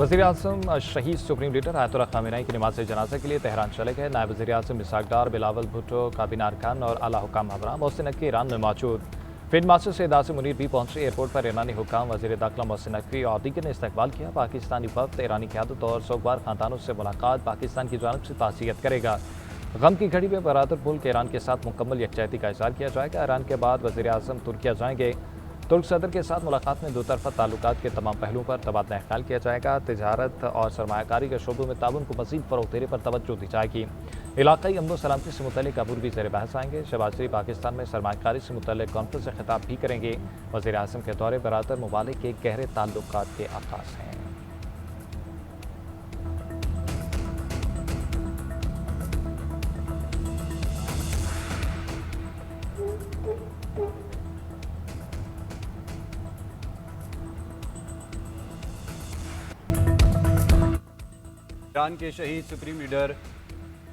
वज़ीर-ए-आज़म शहीद supreme leader Ayatollah Khamenei की नमाज़ जनाज़ा के लिए तेहरान चले गए। नायब वज़ीर-ए-आज़म इसहाक़ डार, बिलावल भुट्टो, काबीना अरकान और आला हुकाम हमरा मोहसिन नकवी ईरान में मौजूद। फील्ड मास्टर सैयद आसिम मुनीर भी पहुंचे। एयरपोर्ट पर ईरानी हुकाम, वज़ीर दाखिला मोहसिन नकवी और दीगर ने इस्तकबाल किया। पाकिस्तानी वफ़द ईरानी क़यादत और सोगवार ख़ानदानों से मुलाकात पाकिस्तान की जानिब से ताज़ियत करेगा। गम की घड़ी में बरादर मुल्क ईरान के साथ मुकम्मल यकजहती का इज़हार किया जाएगा। ईरान के बाद वज़ीर-ए-आज़म तुर्किया जाएंगे। तुर्क सदर के साथ मुलाकात में दो तरफा ताल्लुकात के तमाम पहलुओं पर तबादला ख्याल किया जाएगा। तिजारत और सरमायाकारी के शोबों में ताउन को मज़ीद फ़रोग़ देने पर तवज्जो दी जाएगी। इलाक़ाई अमन व सलामती से मुतल्लिक़ अबूर भी ज़ेर बहस आएंगे। शहबाज शरीफ पाकिस्तान में सरमायाकारी से मुतल्लिक़ कॉन्फ्रेंस से खिताब भी करेंगे। वज़ीर-ए-आज़म के दौरे बरादर ममालिक के गहरे ताल्लुकात के आगाज़ हैं। ईरान के शहीद supreme leader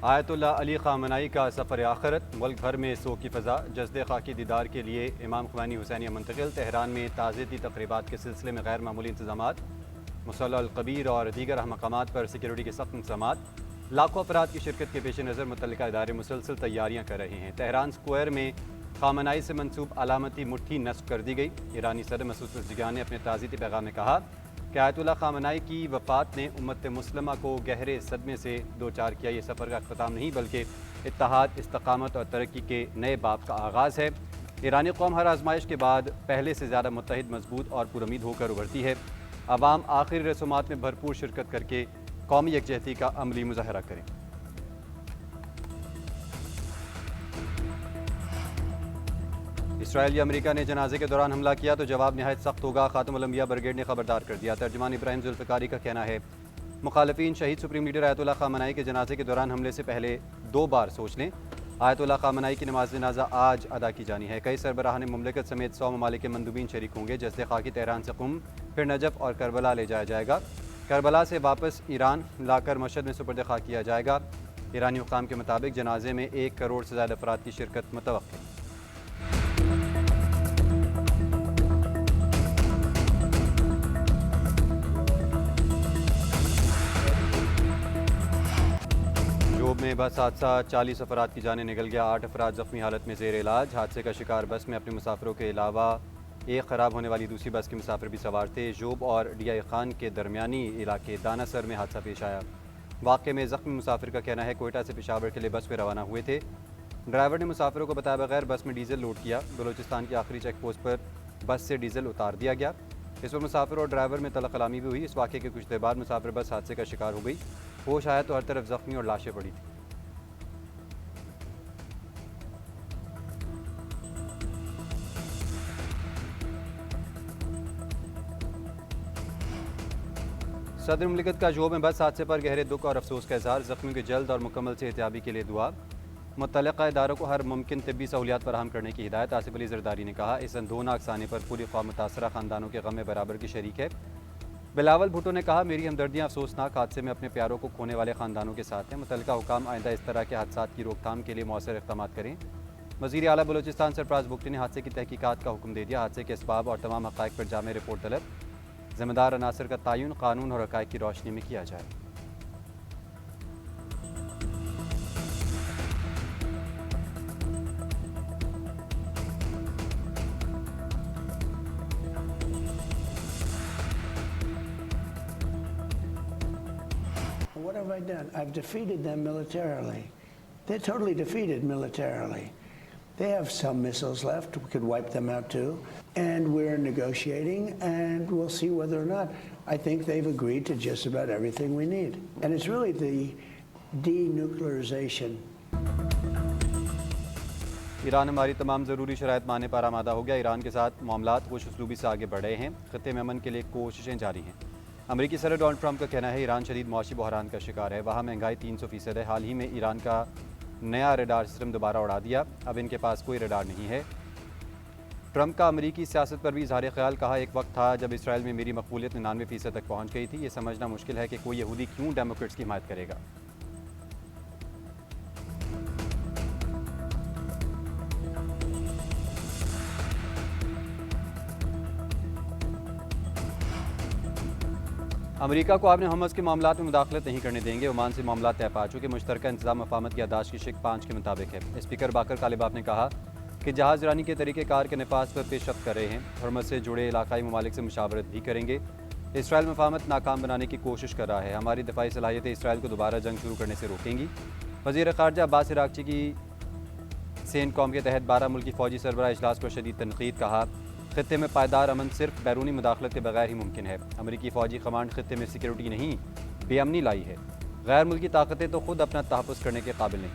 Ayatollah Ali Khamenei का सफ़र आखिरत। मुल्क भर में शोक की फ़ज़ा। जश्द ख़ाकी दीदार के लिए इमाम ख़ुमैनी हुसैनिया मुंतकिल। तेहरान में ताज़ियती तक़रीबात के सिलसिले में गैर मामूली इंतज़ामात। मुसल्ला अल कबीर और दीगर अहम मक़ामात पर सिक्योरिटी के सख्त इंतज़ामात। लाखों अफराद की शिरकत के पेश नज़र मुतल्लिका इदारे मुसलसल तैयारियाँ कर रहे हैं। तेहरान स्क्वायर में ख़ामेनी से मंसूब अलामती मुट्ठी नस्ब कर दी गई। ईरानी सदर मसूद पज़ेश्कियान ने अपने ताज़ियती पैगाम में कहा कि आयतुल्लाह ख़ामेनी की वफ़ात ने उम्मत मुस्लिमा को गहरे सदमे से दो चार किया। ये सफ़र का अख्ताम नहीं बल्कि इत्तेहाद, इस्तकामत और तरक्की के नए बाब का आगाज़ है। ईरानी कौम हर आजमाइश के बाद पहले से ज़्यादा मुत्तहिद, मजबूत और पुरुमीद होकर उभरती है। अवाम आखिरी रसूमात में भरपूर शिरकत करके कौमी यकजहती का अमली मुज़ाहरा करें। इसराइल या अमेरिका ने जनाजे के दौरान हमला किया तो जवाब नहायत सख्त होगा। खातमुल अंबिया ब्रिगेड ने खबरदार कर दिया। तर्जुमान इब्राहिम जुल्फ़िकारी का कहना है मुखालिफिन शहीद सुप्रीम लीडर आयतुल्लाह ख़ामेनी के जनाजे के दौरान हमले से पहले 2 बार सोच लें। आयतुल्लाह ख़ामेनी की नमाज जनाजा आज अदा की जानी है। कई सरबराहान मुमलिकत समेत 100 ममालिक के मंदूबीन शरीक होंगे। जश्द ख़ाकी तेहरान से कुम, फिर नजफ़ और करबला ले जाया जाएगा। करबला से वापस ईरान लाकर मशहद में सुपर्द खाक किया जाएगा। ईरानी हुकाम के मुताबिक जनाजे में 1 करोड़ से ज़्यादा अफराद की शिरकत मुतवक्किल। जोब में बस हादसा, 40 अफराद की जानें निकल गया। 8 अफराद ज़ख्मी हालत में ज़ेर इलाज। हादसे का शिकार बस में अपने मुसाफिरों के अलावा एक ख़राब होने वाली दूसरी बस के मुसाफिर भी सवार थे। जोब और DI खान के दरमियानी इलाके दानासर में हादसा पेश आया। वाक़े में ज़ख्मी मुसाफिर का कहना है कोयटा से पेशावर के लिए बस में रवाना हुए थे। ड्राइवर ने मुसाफिरों को बताए बगैर बस में डीजल लोड किया। बलोचिस्तान की आखिरी चेक पोस्ट पर बस से डीजल उतार दिया गया। इस पर मुसाफिर और ड्राइवर में तलक़लामी भी हुई। इस वाक़े के कुछ देर बाद मुसाफिर बस हादसे का शिकार हो गई। होश आया तो हर तरफ ज़ख्मी और लाशें पड़ी थी। सदर मुमलिकत का जोब में बस हादसे पर गहरे दुख और अफसोस का इज़हार। ज़ख्मियों के जल्द और मुकम्मल सेहतियाबी के लिए दुआ। मुत्तल्लिक़ा इदारों को हर मुमकिन तिब्बी सहूलियात फराहम करने की हिदायत। आसिफ अली ज़रदारी ने कहा इस अंधोनाक साने पर पूरी कौम मुतासरा ख़ानदानों के गम में बराबर की शरीक है। बिलावल भुट्टो ने कहा मेरी हमदर्दियाँ अफसोसनाक हादसे में अपने प्यारों को खोने वाले ख़ानदानों के साथ हैं। मुतल्लिक़ा हुकाम आइंदा इस तरह के हादसात की रोकथाम के लिए मौसर इक़दाम करें। वज़ीर आला बलोचिस्तान सरफराज बुगटी ने हादसे की तहकीकात का हुक्म दे दिया। हादसे के असबाब और तमाम हक़ाइक़ पर जामे रिपोर्ट तलब। ज़िम्मेदार अनासर का तयन कानून और हक़ाइक़ की रोशनी में किया जाए। What have I done? I've defeated them militarily. They're totally defeated militarily. They have some missiles left. We could wipe them out too. And we're negotiating, and we'll see whether or not. I think they've agreed to just about everything we need. And it's really the denuclearization. Iran हमारी तमाम ज़रूरी शराइत मानने पर आमादा हो गया। Iran के साथ मामलात खुश उसलूबी से आगे बढ़ रहे हैं। ख़त्ते में अमन के लिए कोशिशें जारी हैं। अमरीकी सदर डोनाल्ड ट्रंप का कहना है ईरान शदीद मौशी बहरान का शिकार है। वहाँ महंगाई 300% है। हाल ही में ईरान का नया रडार सिस्टम दोबारा उड़ा दिया। अब इनके पास कोई रडार नहीं है। ट्रंप का अमरीकी सियासत पर भी इज़हार ख्याल। कहा एक वक्त था जब इसराइल में मेरी मकबूलियत 99% तक पहुँच गई थी। ये समझना मुश्किल है कि कोई यहूदी क्यों डेमोक्रेट्स की हिमायत करेगा। अमेरिका को आपने हमस के मामला में मुदाखलत नहीं करने देंगे। ओमान से मामला तय पा चुके मुश्तरका इंतजाम मफाहमत की यादाश्त की शिक 5 के मुताबिक है। स्पीकर बाकर कालिबाफ ने कहा कि जहाज़ रानी के तरीक़ेकार के नफाज पर पेशरफ्त कर रहे हैं। हरमत से जुड़े इलाकाई ममालिक से मुशावरत भी करेंगे। इसराइल मफाहमत नाकाम बनाने की कोशिश कर रहा है। हमारी दफाई सलाहियतें इसराइल को दोबारा जंग शुरू करने से रोकेंगी। वज़ीर ख़ारजा अब्बास इराक़ची की सेन कौम के तहत 12 मुल्की फ़ौजी सरबराह इजलास पर शदीद तनकीद। कहा खित्ते में पायदार अमन सिर्फ बैरूनी मुदाखलत के बगैर ही मुमकिन है। अमरीकी फ़ौजी कमांड खित्ते में सिक्योरिटी नहीं बेअमनी लाई है। गैर मुल्की ताकतें तो खुद अपना तहफ़्फ़ुज़ करने के काबिल नहीं।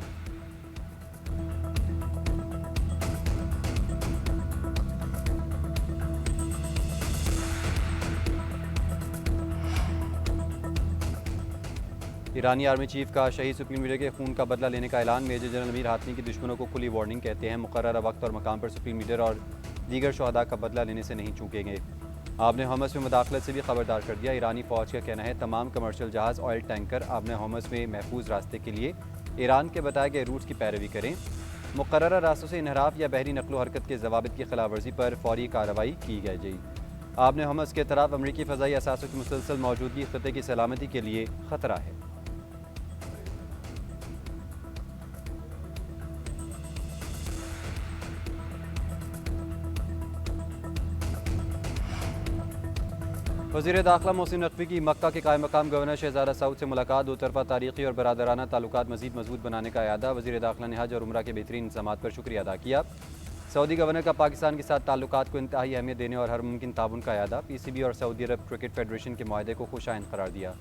ईरानी आर्मी चीफ का शहीद सुप्रीम लीडर के खून का बदला लेने का ऐलान। मेजर जनरल अमीर हातमी की दुश्मनों को खुली वार्निंग। कहते हैं मुकर्रर वक्त और मकाम पर सुप्रीम लीडर और दीगर शहदा का बदला लेने से नहीं चूकेंगे। आपने हमस में मुदाखलत से भी खबरदार कर दिया। ईरानी फ़ौज का कहना है तमाम कमर्शियल जहाज़ ऑयल टैंकर आपने हमस में महफूज रास्ते के लिए ईरान के बताए गए रूट्स की पैरवी करें। मुकर्रर रास्तों से इनहराफ या बहरी नकलो हरकत के जवाबित की खिलाफ वर्जी पर फौरी कार्रवाई की जाएगी। आपने हमस के तरफ अमरीकी फ़ज़ाई असासों की मुसलसल मौजूदगी खित्ते की सलामती के लिए ख़तरा है। वज़ीर दाखिला मोहसिन नकवी की मक्का के कायम मकाम गवर्नर शहजादा सऊद से मुलाकात। दो तरफा तारीख़ी और बरादराना ताल्लुकात मज़ीद मजबूत बनाने का इरादा। वज़ीर दाखिला ने हज और उम्रा के बेहतरीन इंतज़ामात पर शुक्रिया अदा किया। सऊदी गवर्नर का पाकिस्तान के साथ ताल्लुकात को इंतहाई अहमियत देने और हर मुमकिन ताउन का इरादा। PCB और सऊदी अरब क्रिकेट फेडरेशन के मुआहदे को खुशाइंद करार दिया।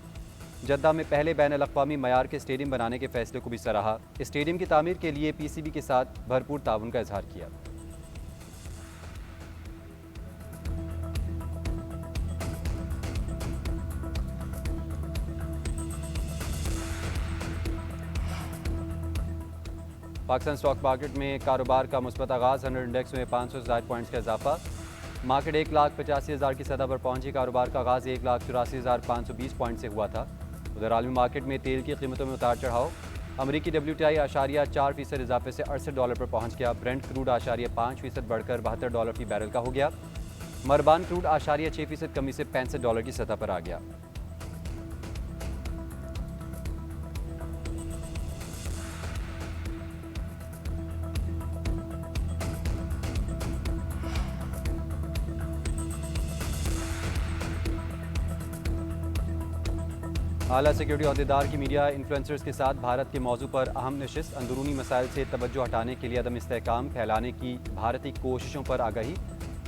जद्दा में पहले बैन अल-अक़वामी मयार के स्टेडियम बनाने के फैसले को भी सराहा। स्टेडियम की तामीर के लिए PCB के साथ भरपूर ताउन का इजहार किया। पाकिस्तान स्टॉक मार्केट में कारोबार का मुस्बत आगाज़। 100 इंडेक्स में 500 पॉइंट्स का इजाफा। मार्केट 1,85,000 की सतह पर पहुंची। कारोबार का आगाज़ 1,84,520 पॉइंट से हुआ था। उधर आलमी मार्केट में तेल की कीमतों में उतार चढ़ाव। अमरीकी WTI *4% इजाफे से $68 पर पहुंच गया। ब्रेंट क्रूड *5% बढ़कर $72 फी बैरल का हो गया। मरबान क्रूड *6% कमी से $65 की सतह पर आ गया। आला सिक्योरिटी अहदेदार की मीडिया इन्फ्लुएंसर्स के साथ भारत के मौजू पर अहम नशिस्त। अंदरूनी मसाइल से तवज्जो हटाने के लिए अदम इस्तेहकाम फैलाने की भारत की कोशिशों पर आगाही।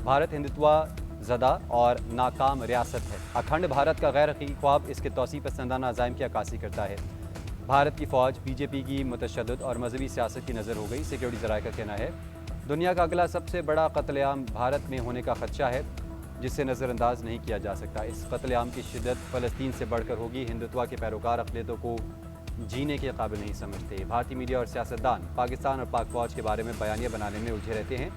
भारत हिंदुत्व ज़दा और नाकाम रियासत है। अखंड भारत का गैर हकीकी ख्वाब इसके तौसीफ़ पसंदाना अज़ाइम की अक्कासी करता है। भारत की फ़ौज BJP की मुतशद्दिद और मजहबी सियासत की नज़र हो गई। सिक्योरिटी ज़राए का कहना है दुनिया का अगला सबसे बड़ा कत्लेआम भारत में होने का खदशा है जिससे नज़रअंदाज नहीं किया जा सकता। इस कत्लेआम की शिद्दत फ़लस्तीन से बढ़कर होगी। हिंदुत्व के पैरोकार अक़लियतों को जीने के काबिल नहीं समझते। भारतीय मीडिया और सियासतदान पाकिस्तान और पाक फ़ौज के बारे में बयानिया बनाने में उलझे रहते हैं।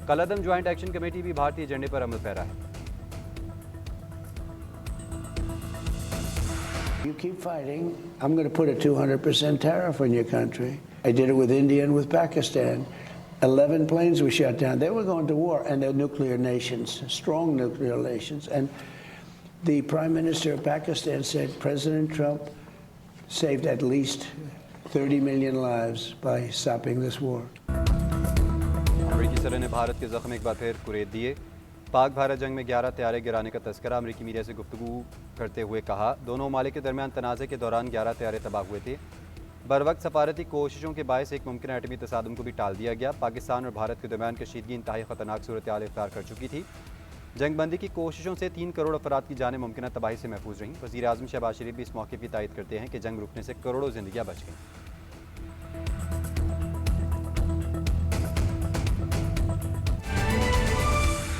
कलअदम ज्वाइंट एक्शन कमेटी भी भारतीय एजेंडे पर अमल पैरा है। You keep fighting, I'm going to put a 200% tariff on your country. I did it with India and with Pakistan. 11 planes we shot down. They were going to war, and they're nuclear nations, strong nuclear nations. And the Prime Minister of Pakistan said President Trump saved at least 30 million lives by stopping this war. अमरीकी सदर ने भारत के ज़ख्म एक बार फिर कुरेद दिए। पाक भारत जंग में 11 तैयारे गिराने का तस्करा। अमरीकी मीडिया से गुफ्तगू करते हुए कहा दोनों ममालिक के दरमियान तनाज़े के दौरान 11 तैयारे तबाह हुए थे। बरवक्त सफारती कोशिशों के बायस एक मुमकिन एटमी तसादुम को भी टाल दिया गया। पाकिस्तान और भारत के दरमियान कशीदगी इंतहाई ख़तरनाक सूरत हाल इख्तियार कर चुकी थी। जंगबंदी की कोशिशों से 3 करोड़ अफराद की जानें मुमकिन तबाही से महफूज रहीं। वज़ीर आज़म शहबाज शरीफ भी इस मौके पर तायद करते हैं कि जंग रुकने से करोड़ों जिंदगियाँ बच गईं।